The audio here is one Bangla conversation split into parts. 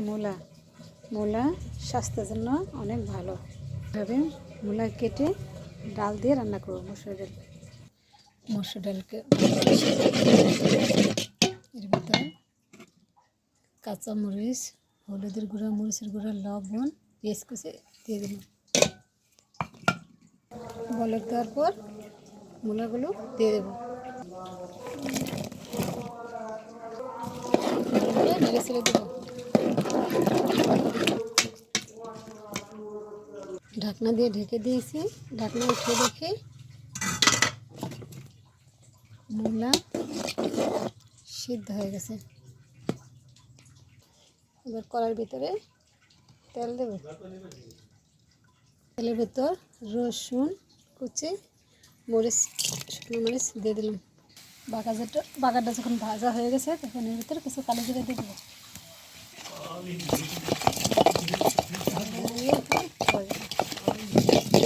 মূলা মূলা স্বাস্থ্যের জন্য অনেক ভালো। এভাবে মূলা কেটে ডাল দিয়ে রান্না করব। মসুর ডালকে এর ভিতরে কাঁচামরিচ, হলুদের গুঁড়া, মরিচের গুঁড়া, লবণ, পেঁয়াজ কুচি দিয়ে দিলাম। বলক দেওয়ার পর মূলাগুলো দিয়ে দেবো। নেড়ে ছেড়ে দেবো। ঢাকনা দিয়ে ঢেকে দিয়েছি। ঢাকনা উঠে দেখি মূলা সিদ্ধ হয়ে গেছে। এবার কড়াইয়ের ভিতরে তেল দেব। তেলের ভিতর রসুন কুচি, মরিচ, শুকনো মরিচ দিয়ে দিলাম। বাগারটা যখন ভাজা হয়ে গেছে তখন এর ভিতরে কিছু কালো জিরা দিয়ে দেবো।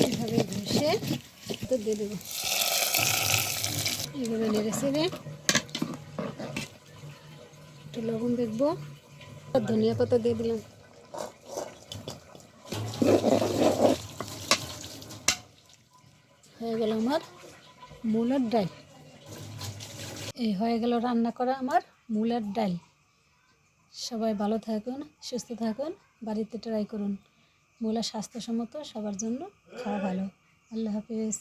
এইভাবে ঘষে তো দিয়ে দেবো। এইভাবে নেড়ে ছেড়ে একটু লবণ দেখবো, ধনিয়া পাতা দিয়ে দিলাম। হয়ে গেল আমার মূলার ডাল। এই হয়ে গেল রান্না করা আমার মূলার ডাল। সবাই ভালো থাকুন, সুস্থ থাকুন, বাড়িতে ট্রাই করুন। মূলা স্বাস্থ্যসম্মত, সবার জন্য খাওয়া ভালো। আল্লাহ হাফেজ।